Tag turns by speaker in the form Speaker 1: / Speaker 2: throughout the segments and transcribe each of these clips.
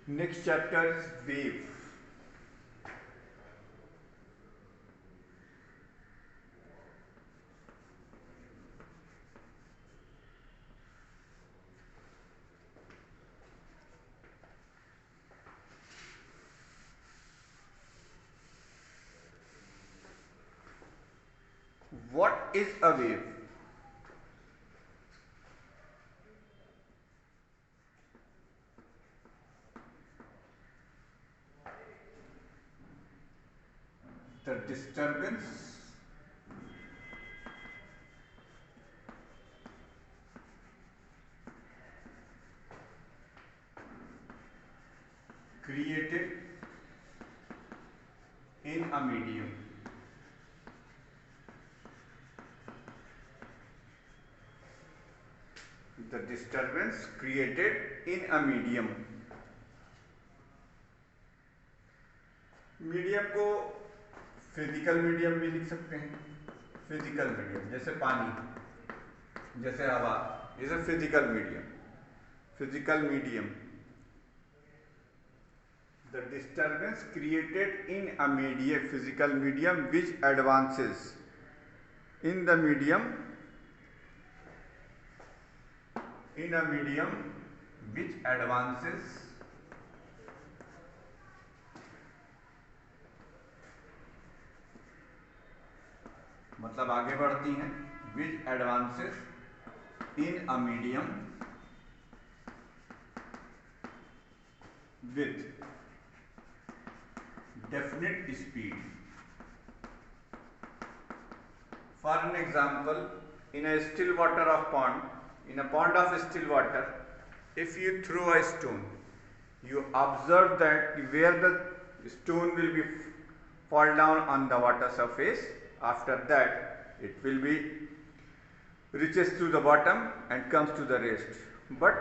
Speaker 1: Next chapter is wave. What is a wave? The disturbance created in a medium. The disturbance created in a medium. Medium को physical medium भी लिख सकते हैं. Physical medium जैसे पानी, जैसे हवा, जैसे physical medium. Physical medium. The disturbance created in a medium, physical medium, which advances in the medium, in a medium which advances मतलब आगे बढ़ती हैं. which advances in a medium with definite speed. For an example, in a still water of pond, in a pond of still water, if you throw a stone, you observe that where the stone will be fall down on the water surface. After that, it will be reaches to the bottom and comes to the rest. But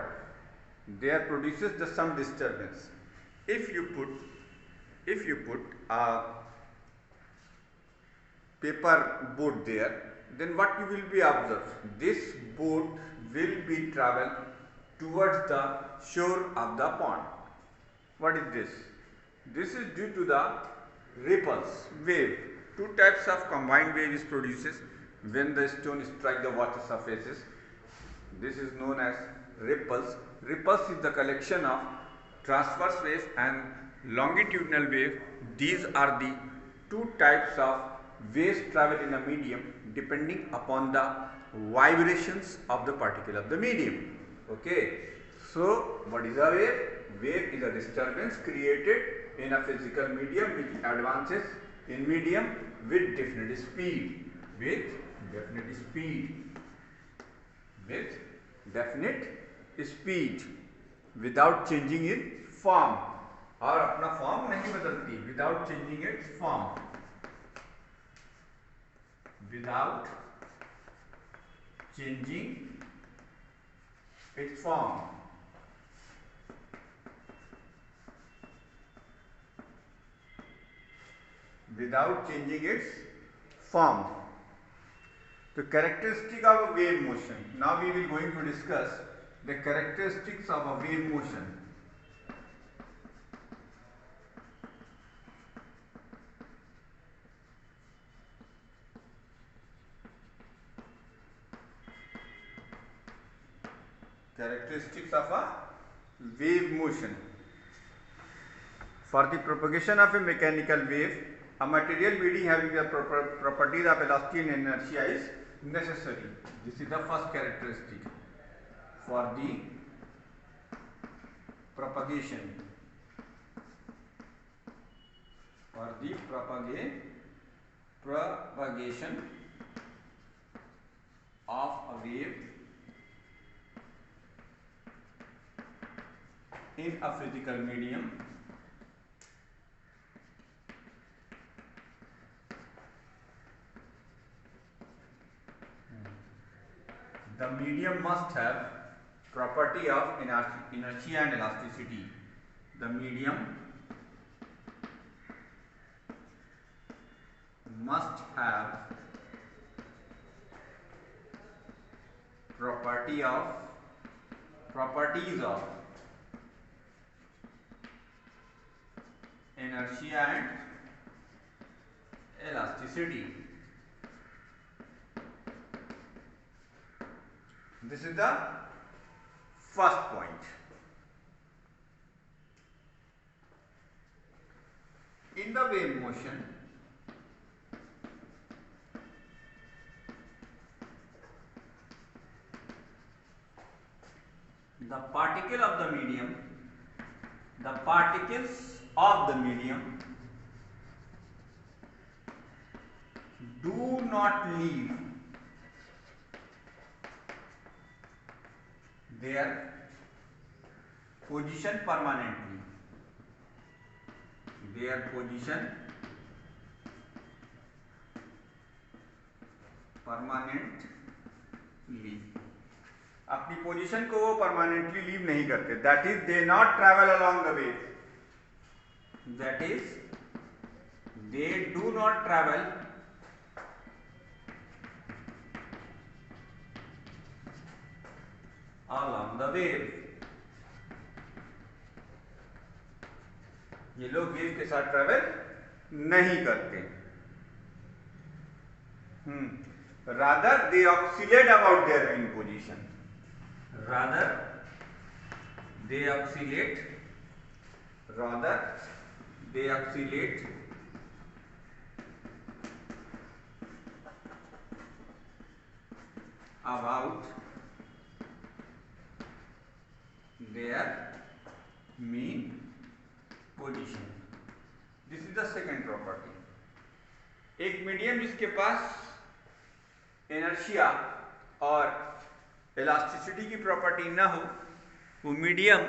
Speaker 1: there produces the some disturbance. If you put a paper boat there, then what you will be observe? This boat will be travel towards the shore of the pond. What is this? This is due to the ripples, wave. Two types of combined wave is produces when the stone strike the water surfaces. This is known as ripples. Ripples is the collection of transverse wave and longitudinal wave. These are the two types of waves travel in a medium depending upon the vibrations of the particle of the medium. Okay. So what is a wave? Wave is a disturbance created in a physical medium which advances in medium with definite speed. With definite speed. With definite speed. Without changing its form. और अपना form नहीं बदलती. Without changing its form. Without changing its form. Without changing its form. The characteristic of a wave motion. Now we will going to discuss the characteristics of a wave motion. Characteristics of a wave motion. For the propagation of a mechanical wave, a material body having the properties of elasticity and inertia is necessary. This is the first characteristic for the propagation. For the propagation of a wave in a physical medium, the medium must have property of inertia and elasticity. The medium must have properties of inertia and elasticity. This is the first point. In the wave motion, the particles of the medium do not leave their position permanently. अपनी position को वो permanently leave नहीं करते. That is they not travel along the wave. That is they do not travel along the wave. ये लोग wave के साथ travel नहीं करते. Rather they oscillate about their mean position. Rather they oscillate about their mean position. This is the second property. एक medium जिसके पास inertia और elasticity की प्रॉपर्टी ना हो, वो मीडियम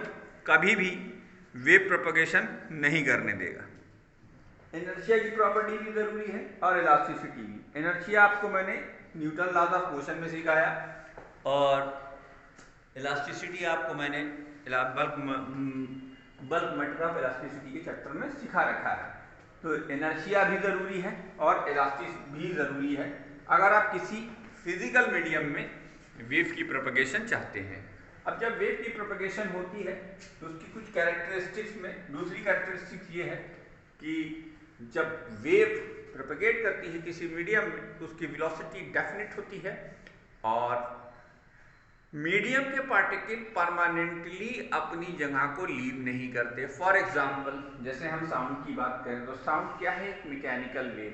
Speaker 1: कभी भी वेव प्रोपगेशन नहीं करने देगा. इनर्शिया की प्रॉपर्टी भी जरूरी है और इलास्टिसिटी भी. इनर्शिया आपको मैंने न्यूटन लॉज ऑफ मोशन में सिखाया और इलास्टिसिटी आपको मैंने बल्क मेथड ऑफ इलास्टिसिटी के चैप्टर में सिखा रखा है. तो इनर्शिया भी ज़रूरी है और इलास्टिसिटी भी ज़रूरी है अगर आप किसी फिजिकल मीडियम में वेव की प्रोपगेशन चाहते हैं. अब जब वेव की प्रोपगेशन होती है तो उसकी कुछ कैरेक्टरिस्टिक्स में दूसरी कैरेक्टरिस्टिक्स ये है कि जब वेव प्रोपगेट करती है किसी मीडियम में तो उसकी वेलोसिटी डेफिनेट होती है और मीडियम के पार्टिकल परमानेंटली अपनी जगह को लीव नहीं करते. फॉर एग्जाम्पल जैसे हम साउंड की बात करें तो साउंड क्या है? एक मैकेनिकल वेव.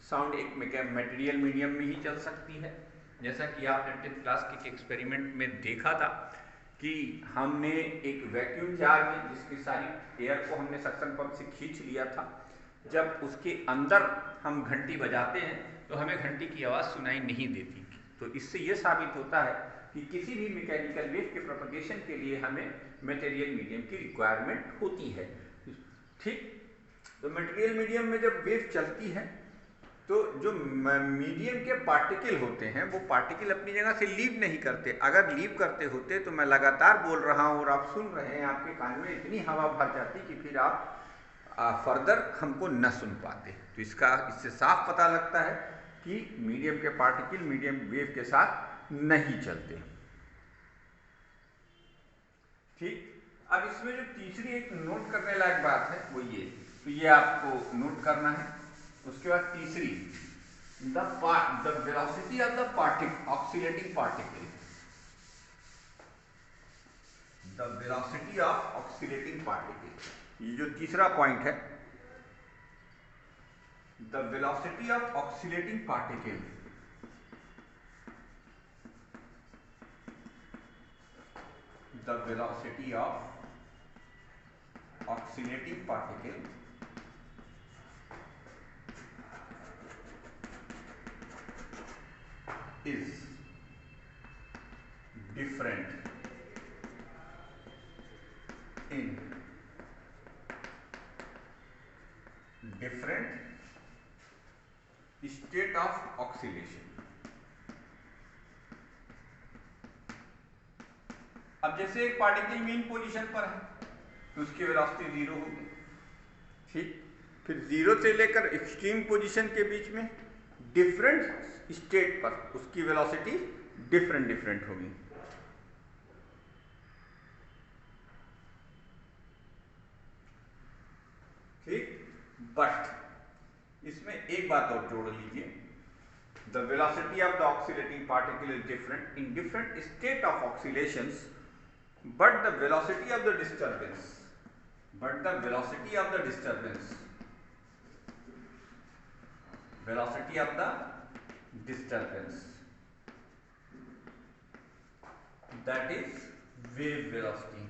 Speaker 1: साउंड एक मटेरियल मीडियम में ही चल सकती है. जैसा कि आपने 10th क्लास के एक्सपेरिमेंट में देखा था कि हमने एक वैक्यूम जार में जिसकी सारी एयर को हमने सक्शन पंप से खींच लिया था, जब उसके अंदर हम घंटी बजाते हैं तो हमें घंटी की आवाज़ सुनाई नहीं देती. तो इससे ये साबित होता है कि किसी भी मैकेनिकल वेव के प्रोपगेशन के लिए हमें मटेरियल मीडियम की रिक्वायरमेंट होती है. ठीक. तो मटेरियल मीडियम में जब वेव चलती है तो जो मीडियम के पार्टिकल होते हैं वो पार्टिकल अपनी जगह से लीव नहीं करते. अगर लीव करते होते तो मैं लगातार बोल रहा हूँ और आप सुन रहे हैं, आपके कान में इतनी हवा भर जाती कि फिर आप फर्दर हमको न सुन पाते. तो इससे साफ पता लगता है कि मीडियम के पार्टिकल मीडियम वेव के साथ नहीं चलते. ठीक. अब इसमें जो तीसरी एक नोट करने लायक बात है वो ये, तो ये आपको नोट करना है. उसके बाद तीसरी, the velocity of the oscillating particle. The velocity of oscillating particle, ये जो तीसरा पॉइंट है, the velocity of oscillating particle. The velocity of oscillating particle is different in different state of oscillation. अब जैसे एक पार्टिकल मीन पोजीशन पर है तो उसकी वेलोसिटी 0 होगी. ठीक. फिर 0 से लेकर एक्सट्रीम पोजीशन के बीच में डिफरेंट स्टेट पर उसकी वेलोसिटी डिफरेंट होगी. ठीक. बट इसमें एक बात और जोड़ लीजिए, the velocity of the oscillating particle is different in different state of oscillations, but the velocity of the disturbance velocity of the disturbance, that is wave velocity.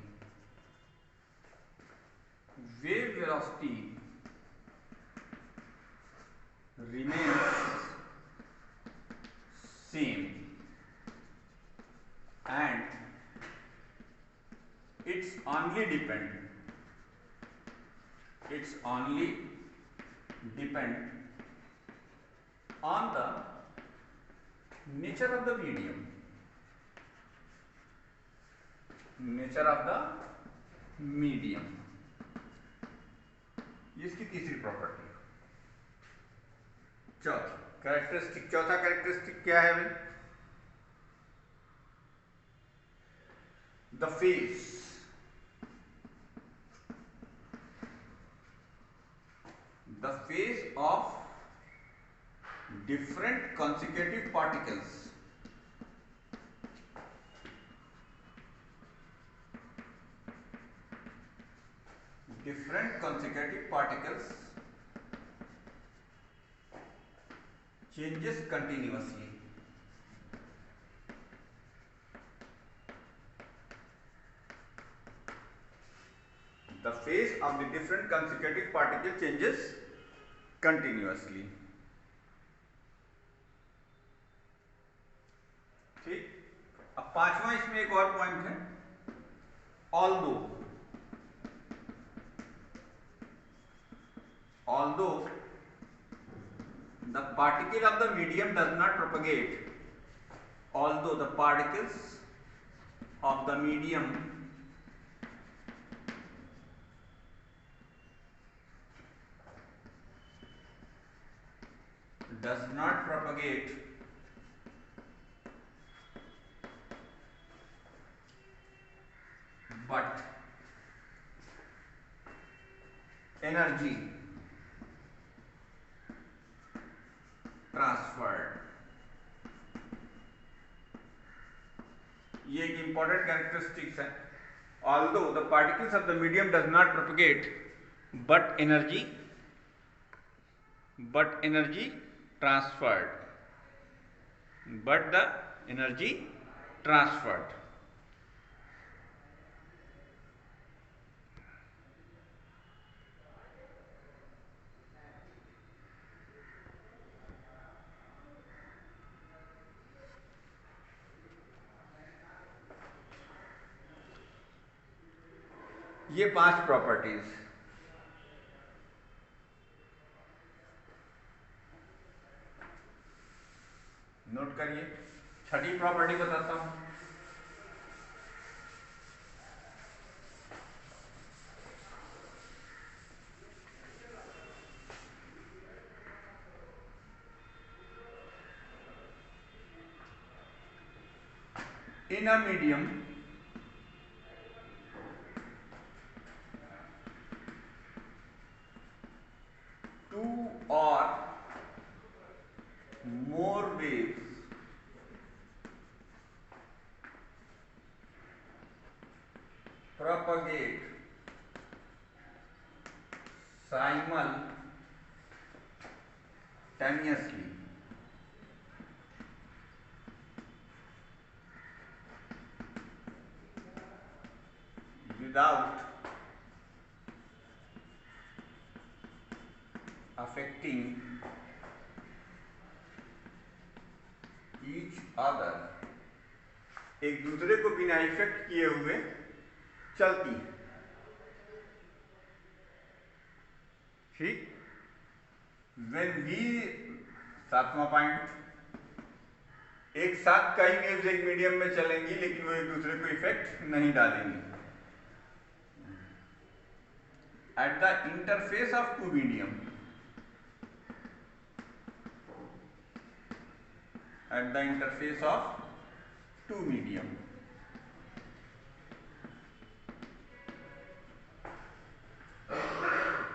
Speaker 1: Wave velocity remains same and it's only depend on the nature of the medium, ये इसकी तीसरी property. चौथा characteristic क्या है भाई? The face of different consecutive particles changes continuously. The phase of the different consecutive particle changes continuously. ठीक, अब पांचवा इसमें एक और पॉइंट है, although the particle of the medium does not propagate, although the particles of the medium does not propagate, but energy transferred, ये एक important characteristics है। Although the particles of the medium does not propagate, but energy transferred, ये 5 properties. Note करिए, छठी property बताता हूं। In a medium, two or more waves propagate simultaneously without affecting each other, एक दूसरे को बिना इफेक्ट किए हुए चलती है। ठीक, when we, 7वां पॉइंट, एक साथ कई वेव्स एक मीडियम में चलेंगी लेकिन वो एक दूसरे को इफेक्ट नहीं डालेंगी। At the interface of two medium,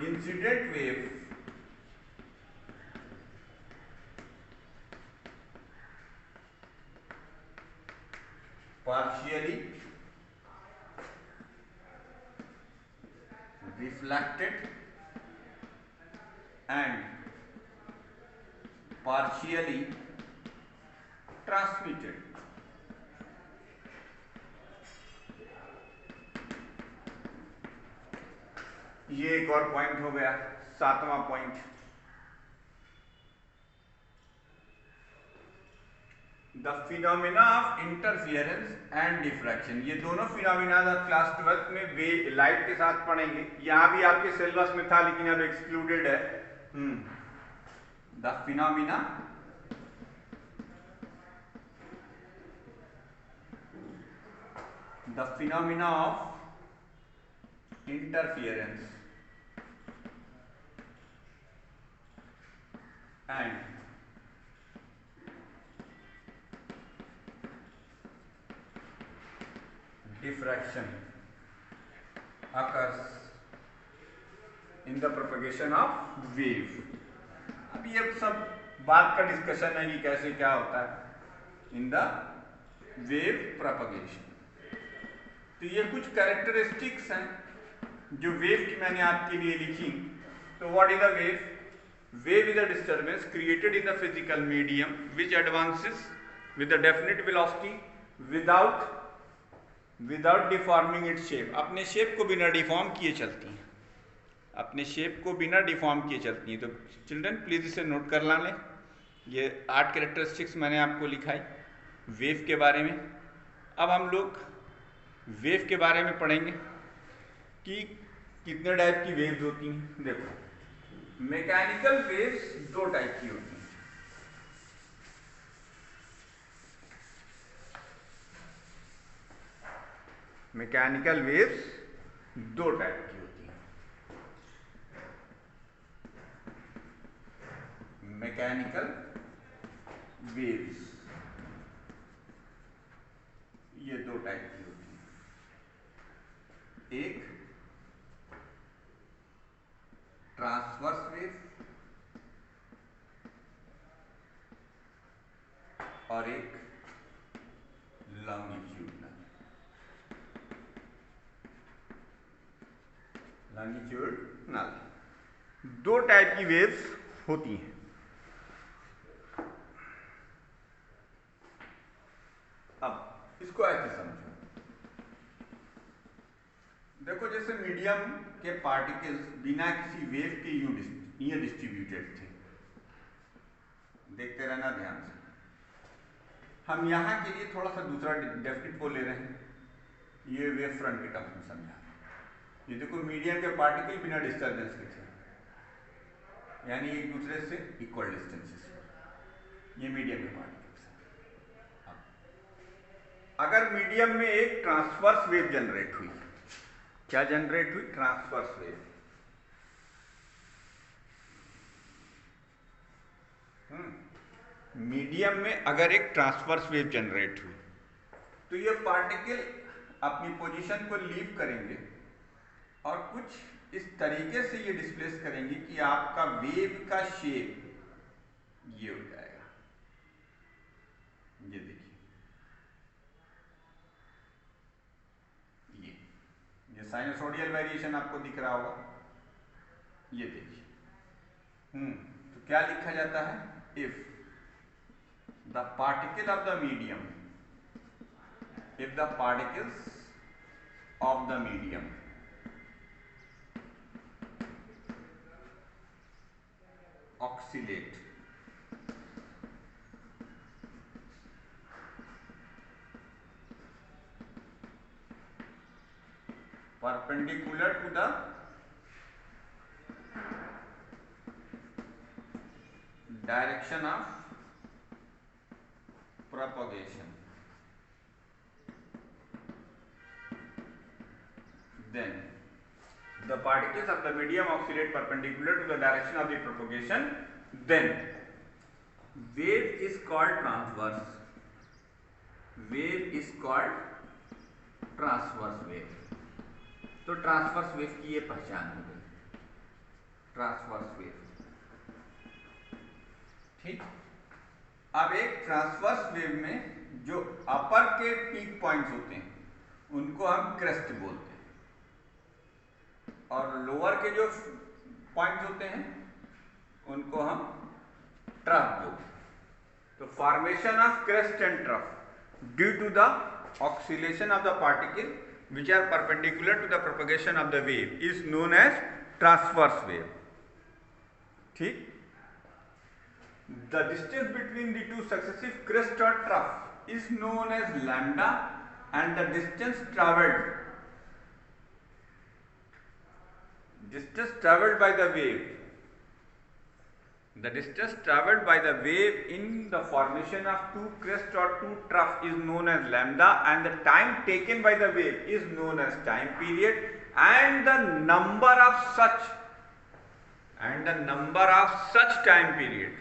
Speaker 1: incident wave reflected and partially transmitted. ये एक और पॉइंट हो गया, सातवां point. The phenomena of interference and diffraction, ये दोनों फिनोमिना आप क्लास 12 में वे लाइट के साथ पढ़ेंगे। यहां भी आपके सिलेबस में था लेकिन अब एक्सक्लूडेड है। The phenomena of interference and diffraction occurs in the propagation of wave। अब ये सब बात का डिस्कशन है कि कैसे क्या होता है इन द वेव प्रोपगेशन। तो ये कुछ कैरेक्टरिस्टिक्स हैं जो वेव की मैंने आपके लिए लिखी। तो what is the wave? Wave is a disturbance created in the physical medium which advances with a definite velocity without deforming its shape. अपने शेप को बिना डिफॉर्म किए चलती हैं, अपने शेप को बिना डिफॉर्म किए चलती हैं। तो चिल्ड्रन प्लीज इसे नोट कर ला लें। ये 8 कैरेक्टरिस्टिक्स मैंने आपको लिखाई वेव के बारे में। अब हम लोग वेव के बारे में पढ़ेंगे कि कितने टाइप की वेव्स होती हैं। देखो, मैकेनिकल वेव्स 2 टाइप की होती हैं। मैकेनिकल वेव्स 2 टाइप की होती हैं। मैकेनिकल वेव्स ये 2 टाइप की होती हैं। एक ट्रांसवर्स वेव और एक लॉन्गिट्यूडनल। लॉन्गिट्यूडनल 2 टाइप की वेव्स होती हैं। अब इसको ऐसे समझो। देखो, जैसे मीडियम के पार्टिकल्स बिना किसी वेव के यूं डिस्ट्रीब्यूटेड थे। देखते रहना ध्यान से। हम यहां के लिए थोड़ा सा दूसरा डेफिनेट को ले रहे हैं, ये वेव फ्रंट के टर्म्स में समझा। ये देखो, मीडियम के पार्टिकल बिना डिस्टर्बेंस के थे, यानी एक दूसरे से इक्वल डिस्टेंसेस पर। ये मीडियम के पार्टिकल्स हैं। अगर मीडियम में एक ट्रांसवर्स वेव जनरेट हुई, क्या जनरेट हुई? Transverse wave. मीडियम में अगर एक ट्रांसवर्स वेव जनरेट हुई तो ये पार्टिकल अपनी पोजीशन को लीव करेंगे और कुछ इस तरीके से ये डिस्प्लेस करेंगे कि आपका वेव का शेप ये हो जाएगा। ये देखिए, ये साइनसोडियल वेरिएशन आपको दिख रहा होगा। ये देखिए, तो क्या लिखा जाता है? If the particle of the medium, if the particles of the medium oscillate perpendicular to the direction of propagation, then the particles of the medium oscillate perpendicular to the direction of the propagation, then wave is called transverse. Wave is called transverse wave. तो transverse wave की ये पहचान हो गई, transverse wave. ठीक। अब एक transverse wave में जो अपर के पीक पॉइंट्स होते हैं उनको हम क्रेस्ट बोलते हैं। और लोअर के जो पॉइंट्स होते हैं उनको हम ट्रफ बोलते हैं। तो formation of crest and trough due to the oscillation of the particle which are perpendicular to the propagation of the wave is known as transverse wave. ठीक, the distance between the two successive crest or trough is known as lambda and the distance traveled by the wave in the formation of two crest or two trough is known as lambda and the time taken by the wave is known as time period and the number of such time period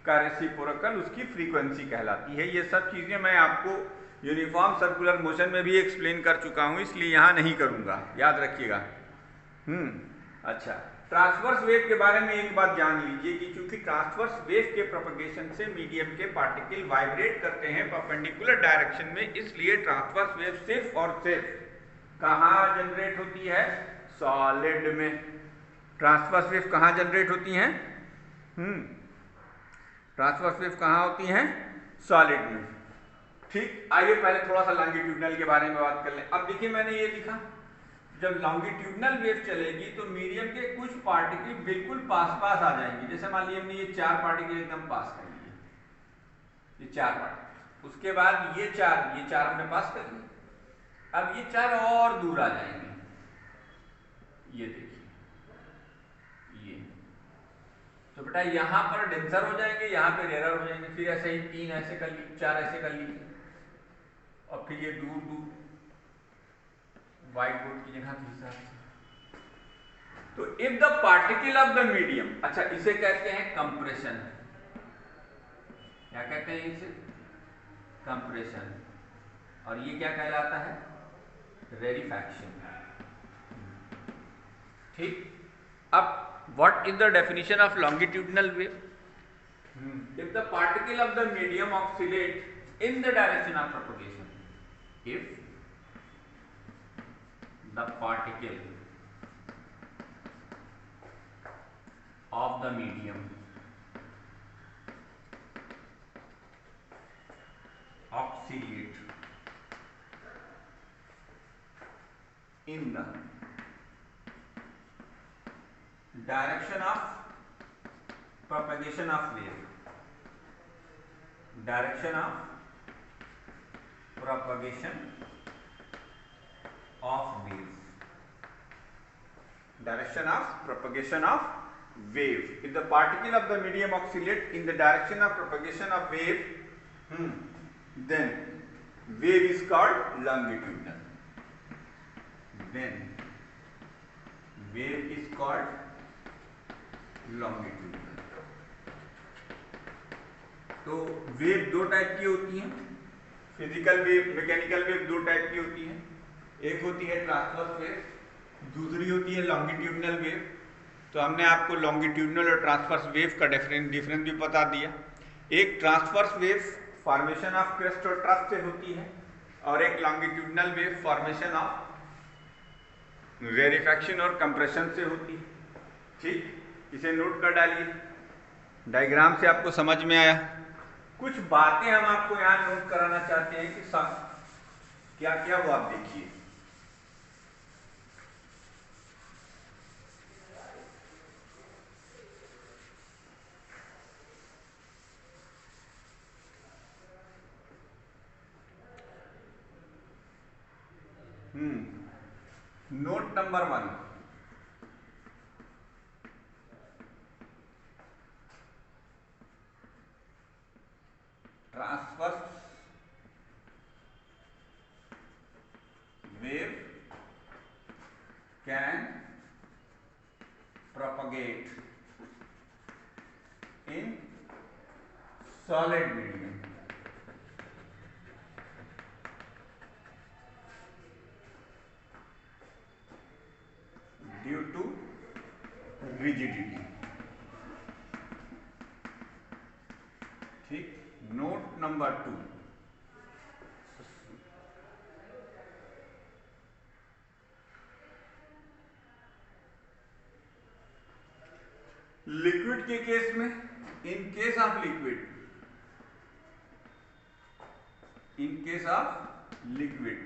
Speaker 1: का reciprocal उसकी frequency कहलाती है। ये सब चीजें मैं आपको uniform circular motion में भी एक्सप्लेन कर चुका हूं, इसलिए यहां नहीं करूंगा, याद रखिएगा। अच्छा, ट्रांसवर्स वेव के बारे में एक बात जान लीजिए कि चूंकि ट्रांसवर्स वेव के प्रोपगेशन से मीडियम के पार्टिकल वाइब्रेट करते हैं परपेंडिकुलर डायरेक्शन में, इसलिए ट्रांसवर्स वेव सिर्फ और सिर्फ कहाँ जनरेट होती है? सॉलिड में। ट्रांसवर्स वेव कहाँ जनरेट होती हैं? ट्रांसवर्स वेव कहाँ होती हैं? सॉलिड में। ठीक, आइए पहले थोड़ा सा लॉन्गिट्यूडनल के बारे में बात कर लें। अब देखिए मैंने ये लिखा, जब लॉन्गिट्यूडनल वेव चलेगी तो मीडियम के कुछ पार्टिकल बिल्कुल पास पास आ जाएंगे। जैसे मान लीजिए हमने ये 4 पार्टिकल एकदम पास कर लिए, ये 4 पार्टिकल, उसके बाद ये चार हमने पास कर लिए, अब ये 4 और दूर आ जाएंगे। ये देखिए, ये तो बेटा यहाँ पर डेंसर हो जाएंगे, यहाँ पे रेयर हो जाएंगे, फिर ऐसे ही 3 ऐसे कर लीजिए, 4 ऐसे कर लीजिए, और फिर ये दूर दूर व्हाइट बोर्ड की जगह के हिसाब से। तो if the particle of the medium, अच्छा इसे कहते हैं कंप्रेशन। क्या कहते हैं इसे? कंप्रेशन। और ये क्या कहलाता है? रेरिफैक्शन। ठीक, अब what is the definition of longitudinal wave? If the particle of the medium oxalate in the direction of propagation, if the particle of the medium oscillate in the direction of propagation of wave, direction of propagation of waves, direction of propagation of wave. If the particle of the medium oscillate in the direction of propagation of wave, then wave is called longitudinal. Then wave is called longitudinal. तो wave दो type की होती हैं, physical wave, mechanical wave दो type की होती हैं। एक होती है ट्रांसवर्स वेव, दूसरी होती है लॉन्गिट्यूडनल वेव। तो हमने आपको लॉन्गिट्यूडनल और ट्रांसवर्स वेव का डिफरेंस भी बता दिया। एक transverse wave formation of crest और ट्रफ से होती है, और एक लॉन्गिट्यूडनल वेव फॉर्मेशन ऑफ रेरिफैक्शन और कंप्रेशन से होती है। ठीक, इसे नोट कर डालिए, डायग्राम से आपको समझ में आया। कुछ बातें हम आपको यहाँ नोट कराना चाहते हैं कि क्या क्या वो आप देखिए। Note number 1, transverse wave can propagate in solid medium due to rigidity. ठीक, नोट नंबर 2, लिक्विड के केस में, in case of liquid, in case of liquid,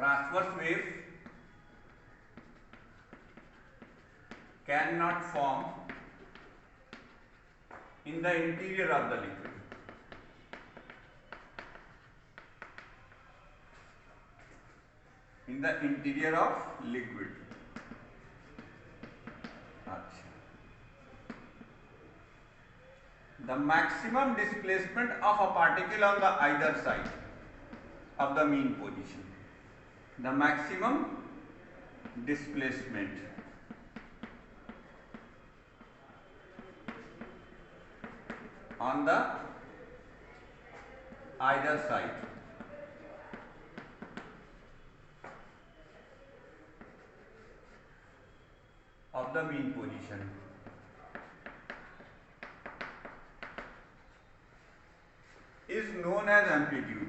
Speaker 1: transverse wave cannot form in the interior of the liquid. In the interior of liquid. The maximum displacement of a particle on the either side of the mean position. The maximum displacement on the either side of the mean position is known as amplitude.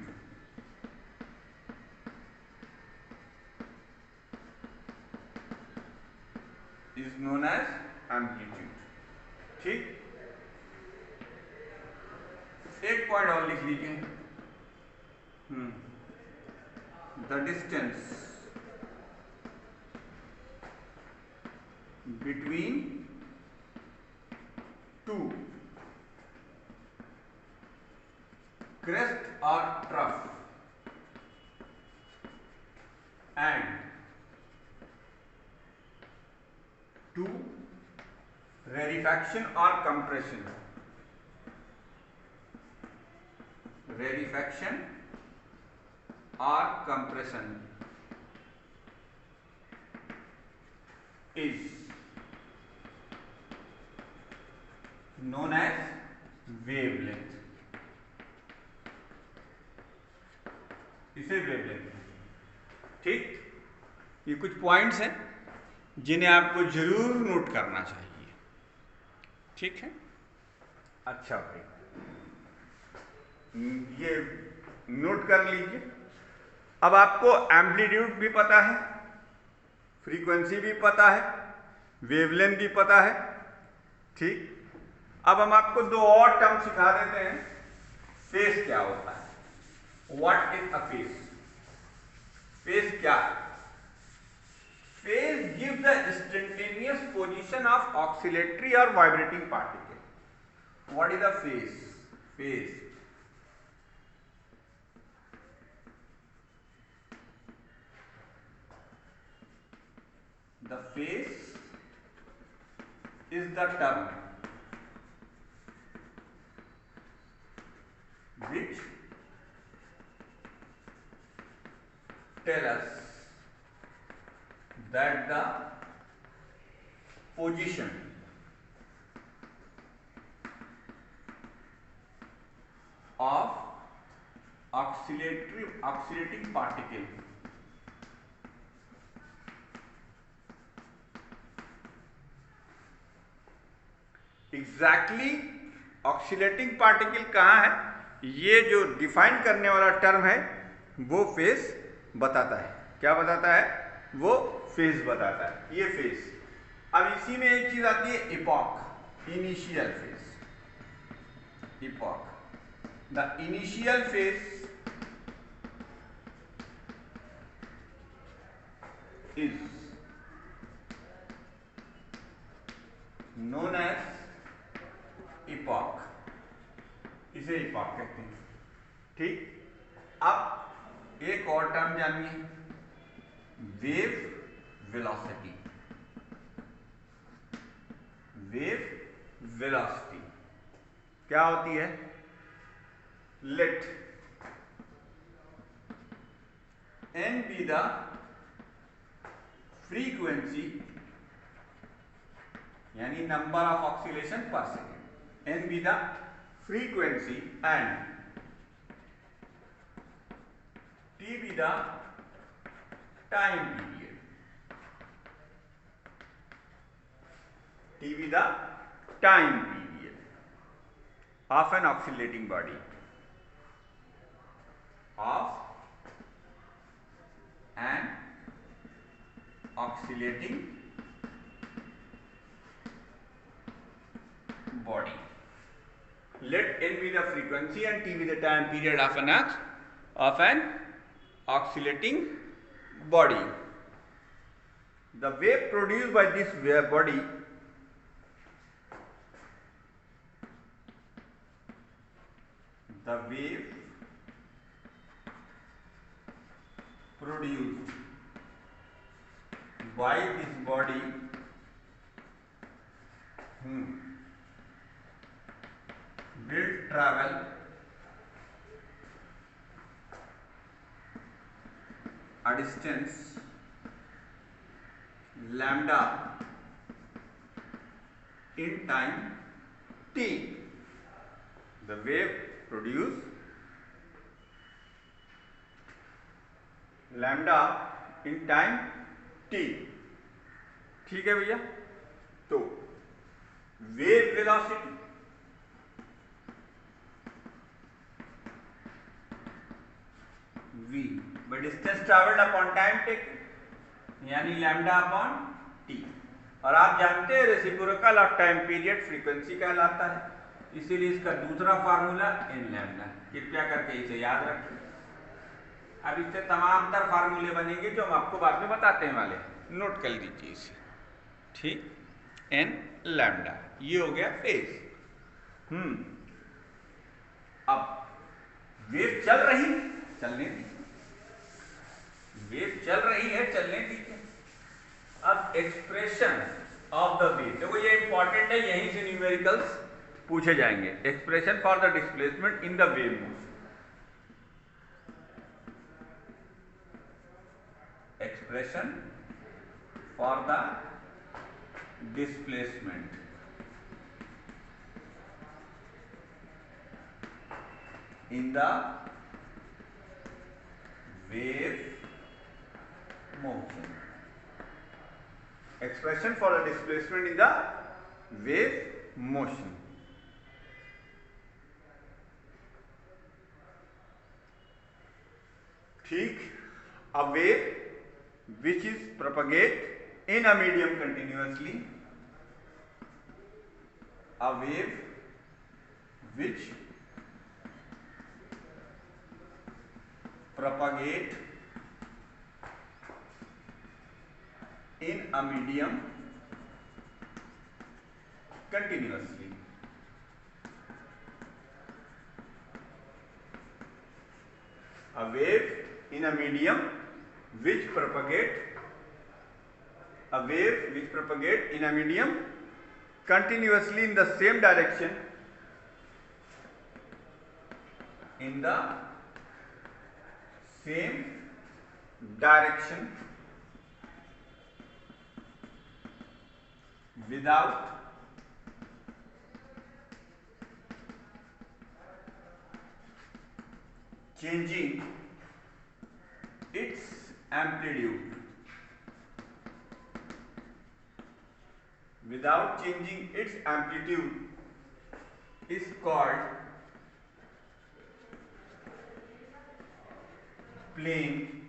Speaker 1: Is known as amplitude. ठीक, एक point और लिख लीजिए. The distance between two crest or trough and to rarefaction or compression. Rarefaction or compression is known as wavelength. इसे wavelength. ठीक, ये कुछ points हैं जिन्हें आपको जरूर नोट करना चाहिए. ठीक है. अच्छा भाई, ये नोट कर लीजिए. अब आपको एम्पलीट्यूड भी पता है, फ्रीक्वेंसी भी पता है, वेवलेंथ भी पता है. ठीक, अब हम आपको दो और टर्म सिखा देते हैं. फेज क्या होता है? What is a phase? Phase क्या है? Phase give the instantaneous position of oscillatory और vibrating particle. What is a phase? Phase the phase is the term which tell us that the position of oscillating particle exactly oscillating particle कहाँ है, ये जो define करने वाला term है वो phase बताता है. क्या बताता है? वो फेज बताता है. ये फेज. अब इसी में एक चीज आती है epoch, initial phase. Epoch, the initial phase is known as epoch. इसे इपॉक कहते हैं. ठीक, अब एक और टर्म जानिए, वेव वेलोसिटी. वेव वेलोसिटी क्या होती है? Let n be the frequency, यानी number of oscillation per second. n be the frequency and t be the time period. T be the time period of an oscillating body. Of an oscillating body. Let n be the frequency and t be the time period of an oscillating body. The wave produced by this wave body produced by this body will travel a distance lambda in time t. The wave produced lambda in time t. ठीक है भैया। तो wave velocity v by distance traveled upon time taken यानी lambda upon T. और आप जानते हैं reciprocal of time period frequency कहलाता है, इसीलिए इसका दूसरा फार्मूला एन लैम्डा। कृपया करके इसे याद रखें। अब इससे तमाम तर फार्मूले बनेंगे जो हम आपको बाद में बताते हैं वाले, नोट कर लीजिए इसे। ठीक, एन लैम्डा ये हो गया फेज। अब वेव चल रही, चलने दीजिए, वेव चल रही है, चलने दीजिए। अब एक्सप्रेशन ऑफ द वेव, देखो ये इंपॉर्टेंट है, यहीं से न्यूमेरिकल्स पूछे जाएंगे। Expression for the displacement in the wave motion, expression for the displacement in the wave motion, expression for the displacement in the wave motion. ठीक, a wave which is propagate in a medium continuously, a wave which propagate in a medium continuously, a wave in a medium which propagate, a wave which propagate in a medium continuously in the same direction, in the same direction without changing its amplitude, without changing its amplitude is called plane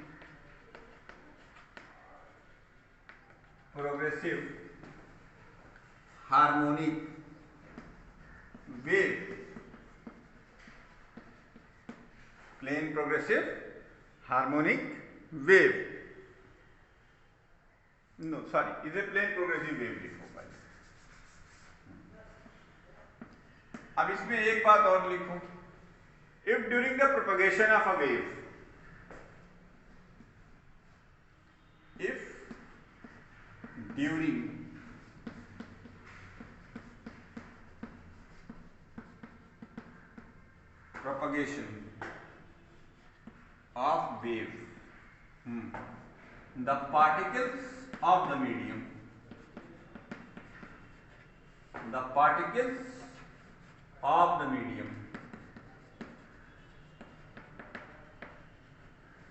Speaker 1: progressive harmonic wave, plane progressive harmonic wave, no sorry, इसे plane progressive wave लिखो भाई। अब इसमें एक बात और लिखो, if during the propagation of a wave, if during propagation of wave, the particles of the medium, the particles of the medium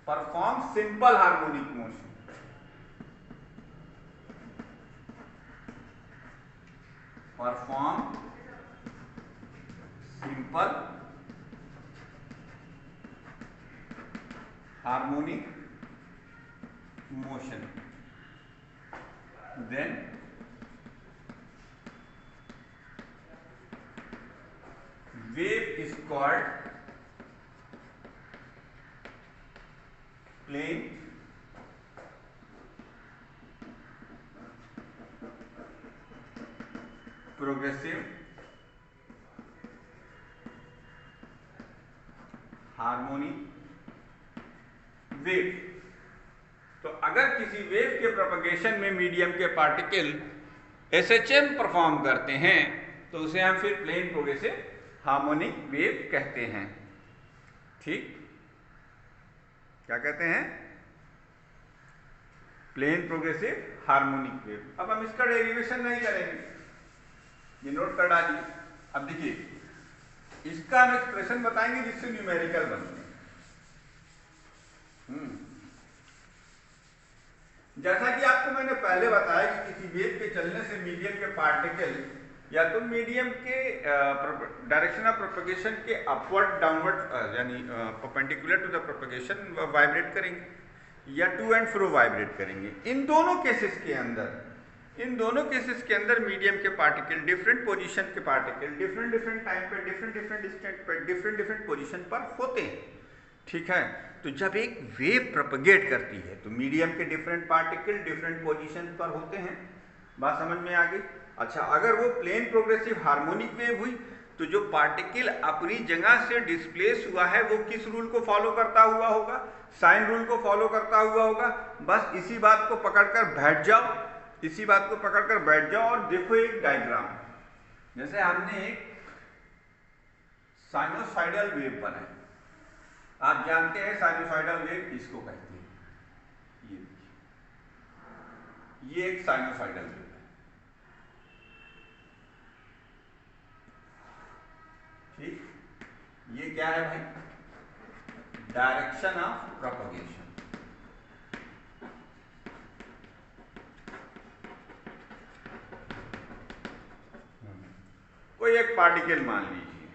Speaker 1: perform simple harmonic motion, perform simple harmonic motion then wave is called plane progressive harmonic wave. तो अगर किसी wave के propagation में medium के particle SHM perform करते हैं तो उसे हम फिर प्लेन प्रोग्रेसिव हार्मोनिक वेव कहते हैं। ठीक, क्या कहते हैं? Plane progressive harmonic wave. अब हम इसका डेरिवेशन नहीं करेंगे, ये नोट कर डालिए। अब देखिए, इसका हम एक्सप्रेशन बताएंगे जिससे न्यूमेरिकल बनते हैं। जैसा कि आपको मैंने पहले बताया कि किसी वेव के चलने से मीडियम के पार्टिकल या तो मीडियम के डायरेक्शन ऑफ प्रोपगेशन के अपवर्ड डाउनवर्ड यानी perpendicular to the propagation vibrate करेंगे या टू एंड फ्रो वाइब्रेट करेंगे। इन दोनों केसेस के अंदर मीडियम के पार्टिकल डिफरेंट पोजीशन के पार्टिकल डिफरेंट टाइम पे डिफरेंट डिस्टेंस पे डिफरेंट पोजीशन पर होते हैं। ठीक है, तो जब एक वेव प्रोपगेट करती है तो मीडियम के डिफरेंट पार्टिकल डिफरेंट पोजीशन पर होते हैं। बात समझ में आ गई? अच्छा, अगर वो प्लेन प्रोग्रेसिव हार्मोनिक वेव हुई तो जो पार्टिकल अपनी जगह से डिस्प्लेस हुआ है वो किस रूल को फॉलो करता हुआ होगा? साइन रूल को फॉलो करता हुआ होगा। बस इसी बात को पकड़कर बैठ जाओ, इसी बात को पकड़कर बैठ जाओ और देखो एक डायग्राम। जैसे हमने एक साइनोसाइडल वेव बनाई। आप जानते हैं साइनोसाइडल वेव किसको कहते हैं? ये एक साइनोसाइडल वेव है। ठीक, ये क्या है भाई? Direction of propagation. कोई एक पार्टिकल मान लीजिए,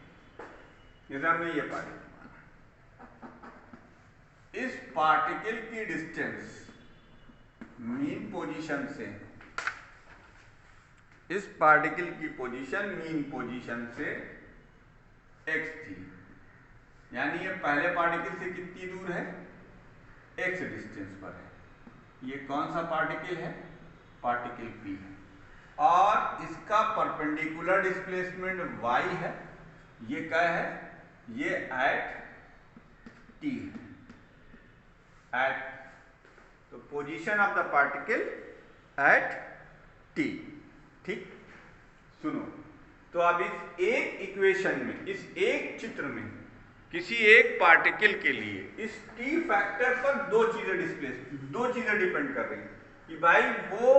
Speaker 1: जैसे हमने ये पार्टिकल माना। इस पार्टिकल की डिस्टेंस मीन पोजीशन से, इस पार्टिकल की पोजीशन मीन पोजीशन से x थी, यानी ये पहले पार्टिकल से कितनी दूर है? x डिस्टेंस पर है। ये कौन सा पार्टिकल है? पार्टिकल P है और इसका परपेंडिकुलर डिस्प्लेसमेंट y है। ये क्या है? ये एट t है, एट, तो position of the particle at t। ठीक, सुनो, तो अब इस एक इक्वेशन में, इस एक चित्र में किसी एक पार्टिकल के लिए इस t फैक्टर पर दो चीजें डिपेंड कर रही हैं कि भाई वो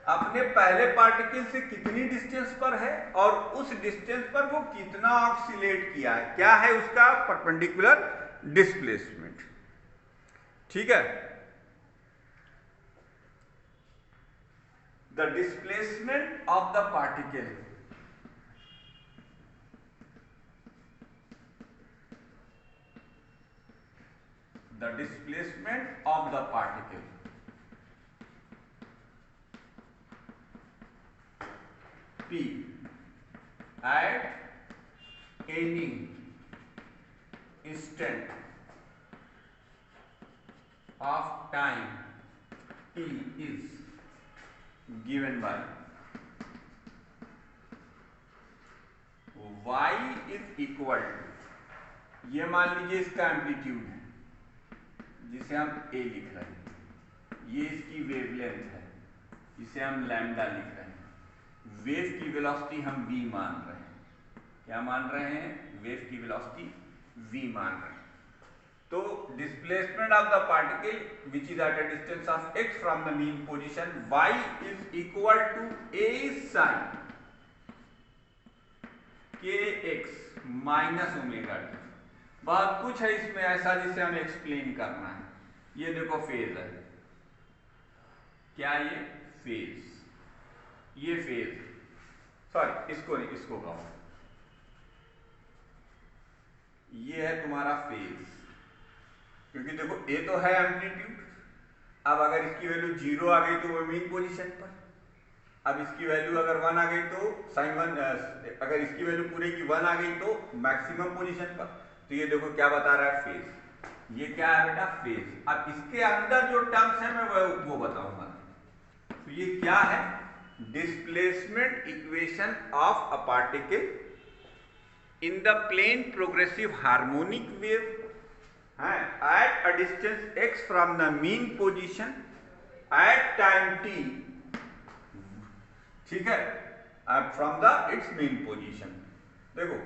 Speaker 1: अपने पहले पार्टिकल से कितनी डिस्टेंस पर है और उस डिस्टेंस पर वो कितना ऑक्सीलेट किया है, क्या है उसका परपेंडिकुलर डिस्प्लेसमेंट। ठीक है, the displacement of the particle P at any instant of time T is given by y is equal to, ये मान लीजिए इसका एम्पलीट्यूड है जिसे हम a लिख रहे हैं, ये इसकी वेवलेंथ है जिसे हम लैम्डा लिख रहे हैं, वेव की वेलोसिटी हम v मान रहे हैं। क्या मान रहे हैं? वेव की वेलोसिटी v मान रहे हैं। तो displacement of the particle which is at a distance of x from the mean position y is equal to a sin kx minus omega t। बहुत कुछ है इसमें ऐसा जिसे हमें एक्सप्लेन करना है। ये देखो फेज है, क्या ये फेज, ये फेज, सॉरी इसको नहीं, इसको कहो, ये है तुम्हारा फेज, क्योंकि देखो ए तो है एम्पलीट्यूड। अब अगर इसकी वैल्यू 0 आ गई तो वो मीन पोजीशन पर, अब इसकी वैल्यू अगर 1 आ गई तो साइन 1, अगर इसकी वैल्यू पूरे की 1 आ गई तो मैक्सिमम पोजीशन पर। तो ये देखो क्या बता रहा है, फेज। ये क्या है बेटा, फेज। अब इसके अंदर जो टर्म्स है मैं वो बताऊंगा। तो ये क्या है, displacement equation of a particle in the plane progressive harmonic wave at a distance x from the mean position at time t, ठीक है, from the it's main position. देखो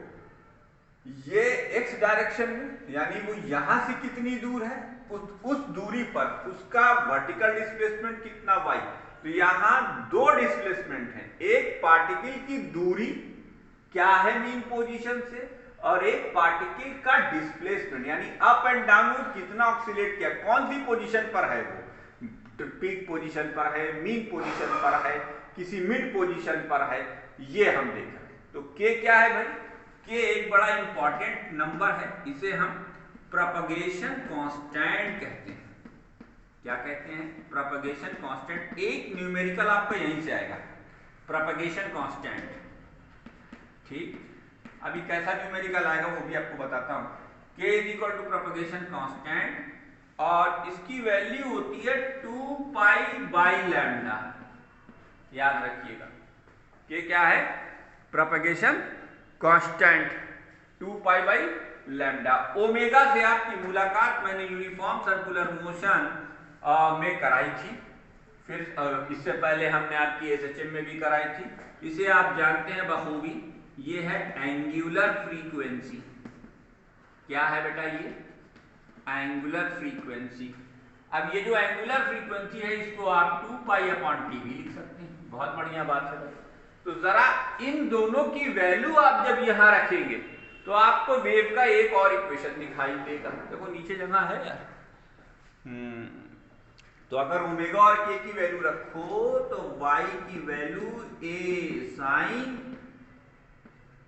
Speaker 1: ये x डायरेक्शन में, यानी वो यहां से कितनी दूर है, उस दूरी पर उसका वर्टिकल डिस्प्लेसमेंट कितना y। तो यहां दो डिस्प्लेसमेंट हैं, एक पार्टिकल की दूरी क्या है मीन पोजीशन से, और एक पार्टिकल का डिस्प्लेसमेंट यानी अप एंड डाउन कितना ऑक्सीलेट किया, कौन सी पोजीशन पर है वो, पीक पोजीशन पर है, मीन पोजीशन पर है, किसी मिड पोजीशन पर है, ये हम देख रहे हैं। तो k क्या है भाई, k एक बड़ा इंपॉर्टेंट नंबर है, इसे हम प्रोपगेशन कांस्टेंट कहते हैं। क्या कहते हैं, प्रोपगेशन कांस्टेंट। एक न्यूमेरिकल आपका यहीं से आएगा, प्रोपगेशन कांस्टेंट। ठीक, अभी कैसा न्यूमेरिकल आएगा वो भी आपको बताता हूं। k is equal to propagation constant और इसकी वैल्यू होती है 2 पाई बाई लैम्डा। याद रखिएगा k क्या है, propagation constant 2 pi by lambda. Omega से आपकी मुलाकात मैंने यूनिफॉर्म सर्कुलर मोशन में कराई थी, फिर इससे पहले हमने आपकी एसएचएम में भी कराई थी। इसे आप जानते हैं बखूबी, ये है एंगुलर फ्रीक्वेंसी। क्या है बेटा, ये एंगुलर फ्रीक्वेंसी। अब ये जो एंगुलर फ्रीक्वेंसी है इसको आप 2 पाई अपॉन टी भी लिख सकते हैं, बहुत बढ़िया बात है। तो जरा इन दोनों की वैल्यू आप जब यहां रखेंगे तो आपको वेव का एक और इक्वेशन दिखाई देगा। देखो नीचे जगह है यार, तो अगर ओमेगा और के की वैल्यू रखो तो y की value a sine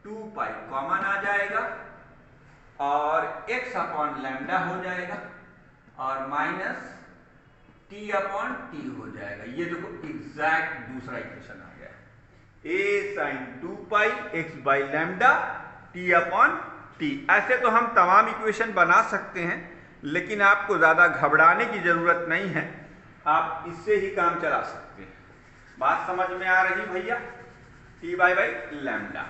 Speaker 1: 2 pi common आ जाएगा और x अपॉन लैम्डा हो जाएगा और माइनस t अपॉन टी हो जाएगा। ये देखो एग्जैक्ट दूसरा इक्वेशन आ गया, a sine 2 pi x by lambda t upon T. ऐसे तो हम तमाम इक्वेशन बना सकते हैं, लेकिन आपको ज्यादा घबराने की जरूरत नहीं है, आप इससे ही काम चला सकते हैं। बात समझ में आ रही भैया, t बाई लैम्डा।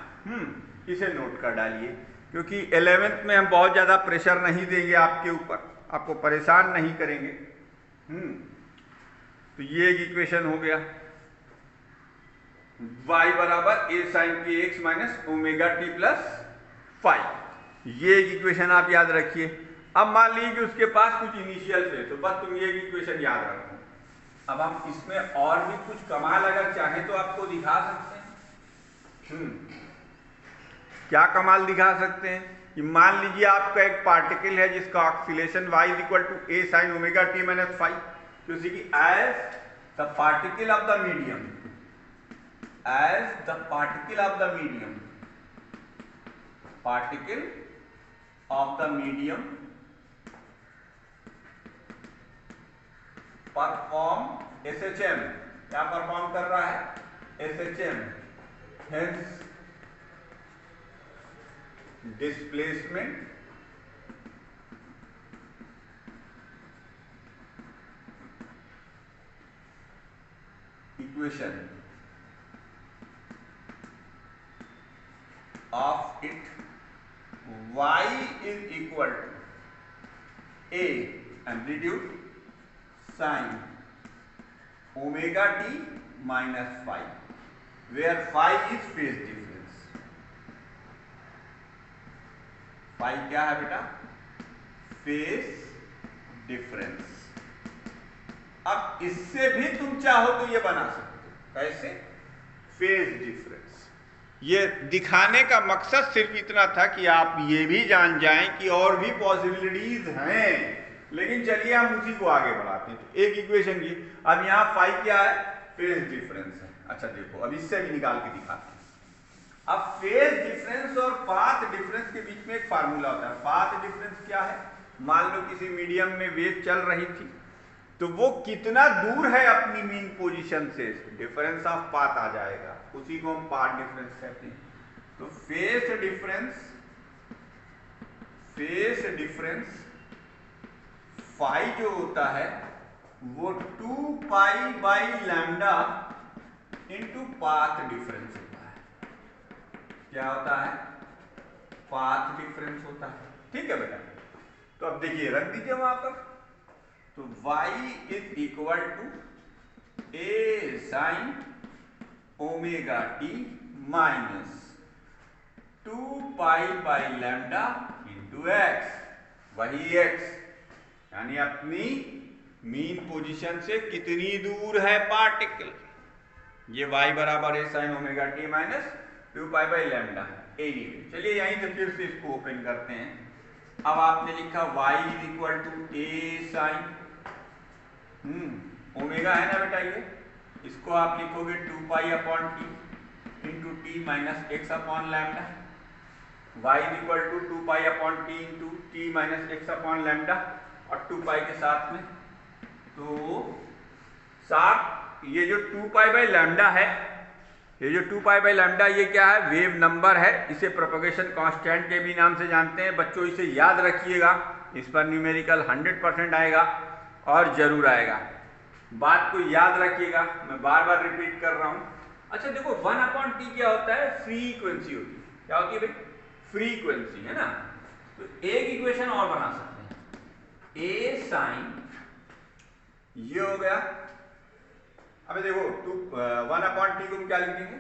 Speaker 1: इसे नोट कर डालिए, क्योंकि 11th में हम बहुत ज्यादा प्रेशर नहीं देंगे आपके ऊपर, आपको परेशान नहीं करेंगे। तो ये एक इक्वेशन हो गया, y बराबर a sine K x minus omega T plus 5। ये एक इक्वेशन आप याद रखिए। अब मान लीजिए कि उसके पास कुछ इनिशियल फेज, तो बस तुम ये इक्वेशन याद रखो। अब हम इसमें और भी कुछ कमाल अगर चाहे तो आपको दिखा सकते हैं। क्या कमाल दिखा सकते हैं कि मान लीजिए आपका एक पार्टिकल है जिसका oscillation y is equal to a sine omega T minus 5, क्योंकि as the particle of the medium, as the particle of the medium, particle of the medium perform SHM. क्या परफॉर्म कर रहा है, SHM. Hence displacement equation of it y is equal to a amplitude sine omega T minus 5, where 5 is phase difference. 5 क्या है बेटा, phase difference. अब इससे भी तुम चाहो तो ये बना सकते हो, कैसे, फेज डिफरेंस। ये दिखाने का मकसद सिर्फ इतना था कि आप ये भी जान जाएं कि और भी पॉसिबिलिटीज हैं, लेकिन चलिए हम उसी को आगे बढ़ाते हैं। तो एक इक्वेशन की, अब यहाँ 5 क्या है, फेज डिफरेंस है। अच्छा देखो अब इससे भी निकाल के दिखाते हैं। अब फेज डिफरेंस और पाथ डिफरेंस के बीच में एक फार्मूला होता है। पाथ डिफरेंस क्या है, मान लो किसी मीडियम में वेव चल रही थी, तो वो कितना दूर है अपनी मीन पोजीशन से, डिफरेंस ऑफ पाथ आ जाएगा, उसी को हम पाथ डिफरेंस कहते हैं। तो फेस डिफरेंस फाई जो होता है वो 2 pi by lambda into path difference होता है। क्या होता है? पाथ डिफरेंस होता है। ठीक है बेटा, तो अब देखिए रख दीजिए वहां पर। तो y is equal to a sine omega T minus 2 pi by lambda into X, वही x, यानी अपनी मीन पोजीशन से कितनी दूर है पार्टिकल, ये y बराबर है sign omega T minus 2 pi by lambda. Anyway चलिए यहीं से फिर से इसको ओपन करते हैं। अब आपने लिखा y is equal to a sine omega है ना बेटा, ये इसको आप लिखोगे 2 pi upon T into T minus X upon lambda. y is equal to 2 pi upon T into T minus X upon lambda और 2 पाई के साथ में, तो साथ ये जो 2 पाई बाई लैम्डा है, ये जो 2 पाई बाई लैम्डा ये क्या है? वेव नंबर है। इसे प्रोपगेशन कांस्टेंट के भी नाम से जानते हैं बच्चों, इसे याद रखिएगा। इस पर न्यूमेरिकल 100% आएगा और जरूर आएगा, बात को याद रखिएगा, मैं बार बार रिपीट कर रहा हूं। अच्छा देखो 1 अपॉन टी क्या होता है? फ्रीक्वेंसी होती है। क्या होती है भाई? फ्रीक्वेंसी, है ना। तो एक इक्वेशन और बना सकते हैं, a साइन ये हो गया। अबे देखो 1 अपॉन टी को हम क्या लिख देंगे?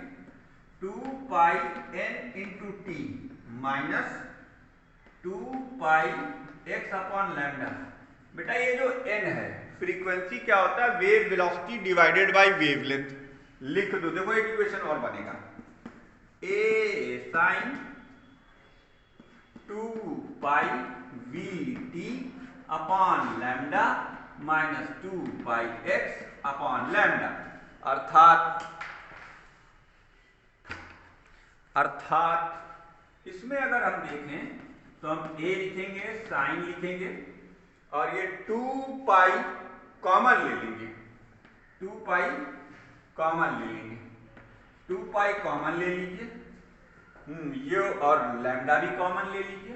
Speaker 1: 2 pi n into T minus 2 pi X upon lambda. बेटा ये जो n है, फ्रीक्वेंसी क्या होता है? Wave velocity divided by wavelength. लिख दो, देखो एक इक्वेशन और बनेगा, a sine 2 pi v t upon lambda minus 2 pi X upon lambda. अर्थात इसमें अगर हम देखें तो हम a लिखेंगे, साइन लिखेंगे और ये 2 पाई कॉमन ले लेंगे, 2 पाई कॉमन ले लेंगे, 2 पाई कॉमन ले लीजिए, ये और लैम्डा भी कॉमन ले लीजिए,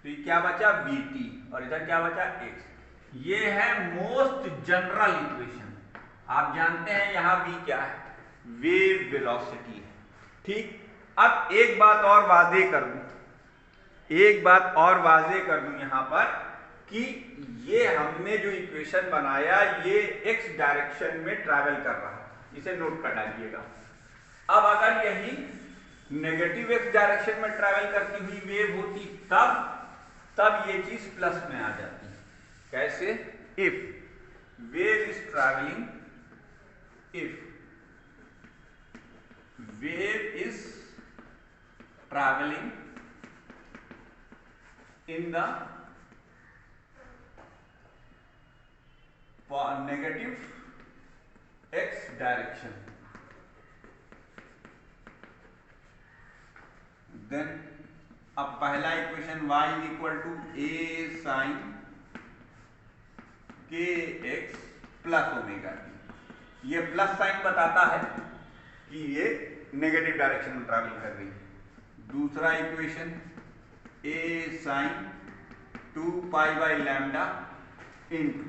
Speaker 1: तो ये क्या बचा? vt और इधर क्या बचा? x। ये है मोस्ट जनरल इक्वेशन। आप जानते हैं यहां v क्या है? वेव वेलोसिटी है। ठीक, अब एक बात और वाज़ेह कर दूं, यहां पर कि ये हमने जो इक्वेशन बनाया ये x डायरेक्शन में ट्रैवल कर रहा है, इसे नोट कर डालिएगा। अब अगर यही नेगेटिव x डायरेक्शन में ट्रैवल करती हुई वेव होती तब ये चीज प्लस में आ जाती। कैसे? If wave is travelling in the negative x direction, then अब पहला equation y is equal to a sine K X plus omega T. ये प्लस साइन बताता है कि ये नेगेटिव डायरेक्शन में ट्रैवल कर रही है। दूसरा equation a sine 2 pi by lambda into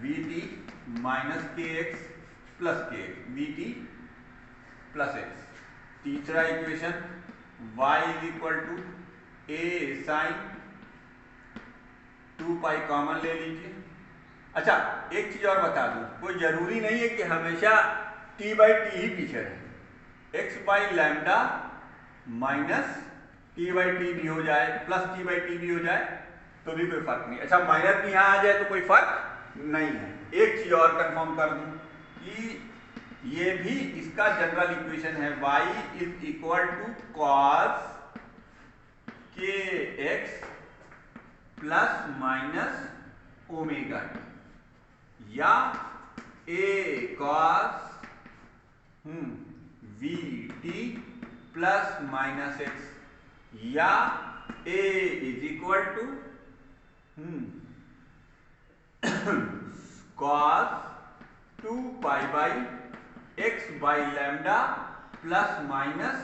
Speaker 1: V T minus K X plus K X, V T plus X. तीसरा equation y is equal to a sine 2 pi common ले लीजिए। अच्छा एक चीज और बता दूं, कोई जरूरी नहीं है कि हमेशा t बाई टी ही पीछे रहे। x by lambda minus T by T भी हो जाए, प्लस टी बाई टी भी हो जाए तो भी कोई फर्क नहीं। अच्छा माइनस भी यहां आ जाए तो कोई फर्क नहीं है। एक चीज और कंफर्म कर दूं कि ये भी इसका जनरल इक्वेशन है, y is equal to cos K X plus minus omega T, या a cos V T plus minus X, या a is equal to cos 2 pi by x by lambda plus minus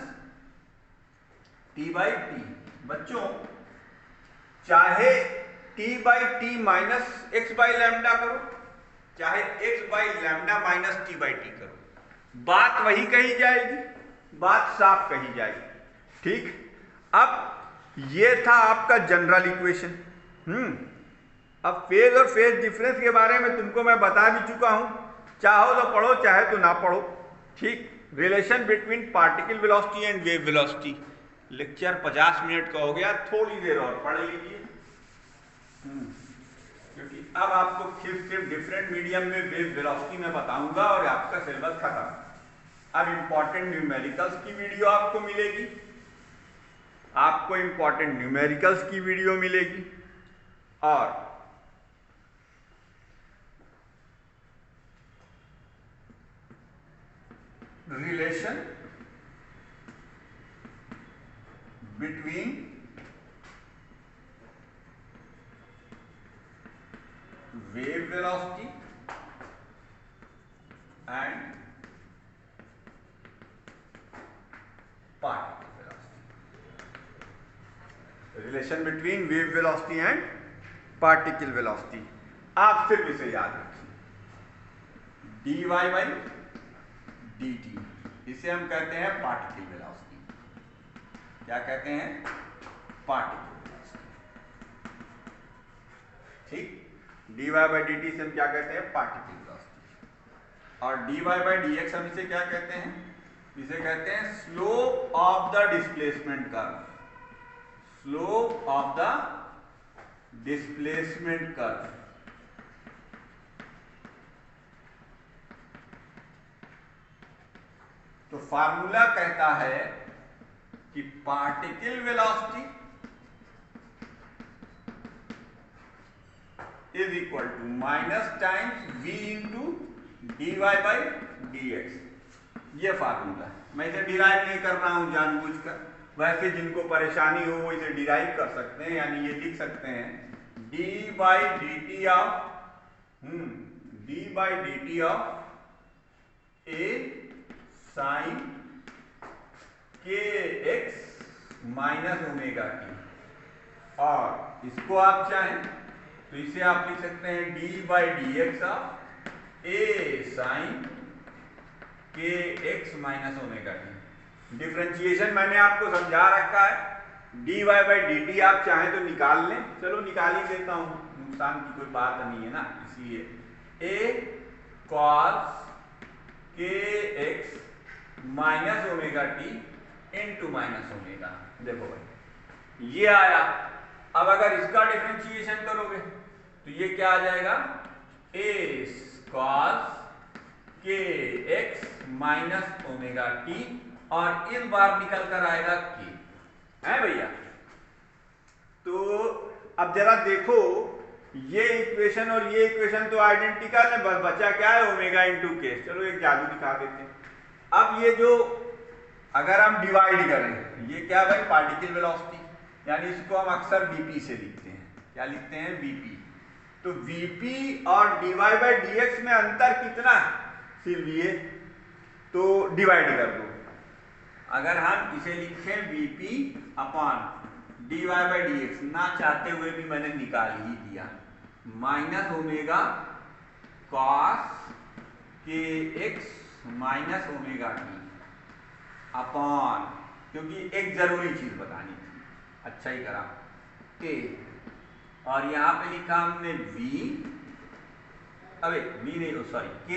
Speaker 1: t by T. बच्चों चाहे t by T minus x by lambda करो, चाहे x by lambda minus t by T करो, बात वही कही जाएगी, बात साफ कही जाएगी। ठीक, अब ये था आपका जनरल इक्वेशन। अब फेज और फेज डिफरेंस के बारे में तुमको मैं बता भी चुका हूं, चाहो तो पढ़ो चाहे तो ना पढ़ो। ठीक, relation between particle velocity and wave velocity. Lecture 50 minute का हो गया, थोड़ी देर और पढ़ लीजिए, क्योंकि अब आपको सिर्फ डिफरेंट मीडियम में वेव वेलोसिटी में बताऊंगा और आपका सिलेबस खत्म। अब इंपॉर्टेंट न्यूमेरिकल्स की वीडियो आपको मिलेगी, आपको इंपॉर्टेंट न्यूमेरिकल्स की वीडियो मिलेगी और relation between wave velocity and particle velocity. Relation between wave velocity and particle velocity. आप सिर्फ इसे याद रखिए, dy by dt, इसे हम कहते हैं पार्टिकल वेलोसिटी। क्या कहते हैं? Particle velocity. ठीक, dy by dt से हम क्या कहते हैं? Particle velocity. और dy by dx हम इसे क्या कहते हैं? इसे कहते हैं slope of the displacement curve. Slope of the displacement curve. तो फार्मूला कहता है कि particle velocity is equal to minus times v into dy by dx। ये फार्मूला है, मैं इसे डिराइव नहीं कर रहा हूं जानबूझकर, वैसे जिनको परेशानी हो वो इसे डिराइव कर सकते हैं, यानी ये लिख सकते हैं d by dt of a sine kx minus omega T. और इसको आप चाहें तो इसे आप लिख सकते हैं d by D X of a sine kx minus omega T. Differentiation मैंने आपको समझा रखा है, dy बाई डी टी आप चाहें तो निकाल लें, चलो निकाल ही देता हूं, नुकसान की कोई बात नहीं है ना, इसलिए a cos kx minus omega T into minus omega. देखो भाई ये आया, अब अगर इसका डिफरेंशिएशन करोगे तो ये क्या आ जाएगा? a cos kx minus omega T, और इस बार निकल कर आएगा k, है भैया? तो अब जरा देखो, ये इक्वेशन और ये इक्वेशन तो आइडेंटिकल है, बस बचा क्या है? ओमेगा इंटू के। चलो एक जादू दिखा देते हैं। अब ये जो अगर हम डिवाइड करें, ये क्या भाई? पार्टिकल वेलोसिटी, यानी इसको हम अक्सर vp से लिखते हैं। क्या लिखते हैं? vp। तो vp और dy बाई dx में अंतर कितना है? सिर्फ ये, तो डिवाइड कर दो। अगर हम इसे लिखें vp upon dy by dx, ना चाहते हुए भी मैंने निकाल ही दिया, minus omega cos kx minus omega T upon, क्योंकि एक जरूरी चीज बतानी थी, अच्छा ही करा, k, और यहां पे लिखा हमने v, अबे v नहीं, सॉरी k,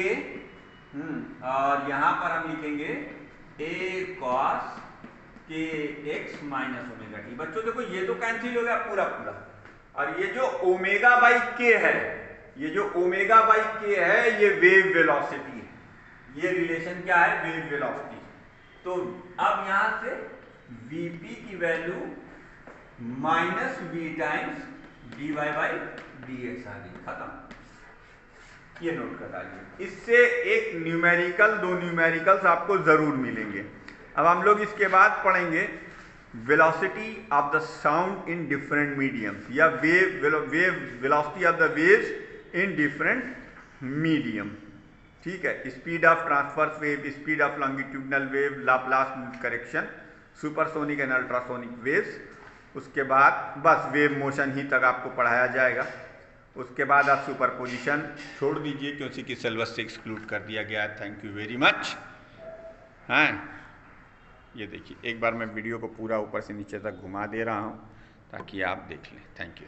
Speaker 1: और यहां पर हम लिखेंगे a cos kx minus omega T. बच्चों देखो ये तो कैंसिल हो गया पूरा पूरा, और ये जो ओमेगा बाई k है, ये जो ओमेगा बाई k है, ये वेव वेलोसिटी है। ये रिलेशन क्या है? Wave velocity. तो अब यहां से vp की value minus v times dy by dx आ गई, खत्म। ये नोट कर डालिए। इससे एक न्यूमेरिकल, दो न्यूमेरिकल्स आपको जरूर मिलेंगे। अब हम लोग इसके बाद पढ़ेंगे velocity of the sound in different mediums, या wave velocity of the waves in different medium. ठीक है, speed of transverse wave, speed of longitudinal wave, Laplace correction, supersonic and ultrasonic waves. उसके बाद बस वेव मोशन ही तक आपको पढ़ाया जाएगा। उसके बाद आप सुपरपोजिशन छोड़ दीजिए क्योंकि कि सिलेबस से एक्सक्लूड कर दिया गया है। Thank you very much. हाँ, ये देखिए एक बार मैं वीडियो को पूरा ऊपर से नीचे तक घुमा दे रहा हूँ ताकि आप देख लें। Thank you.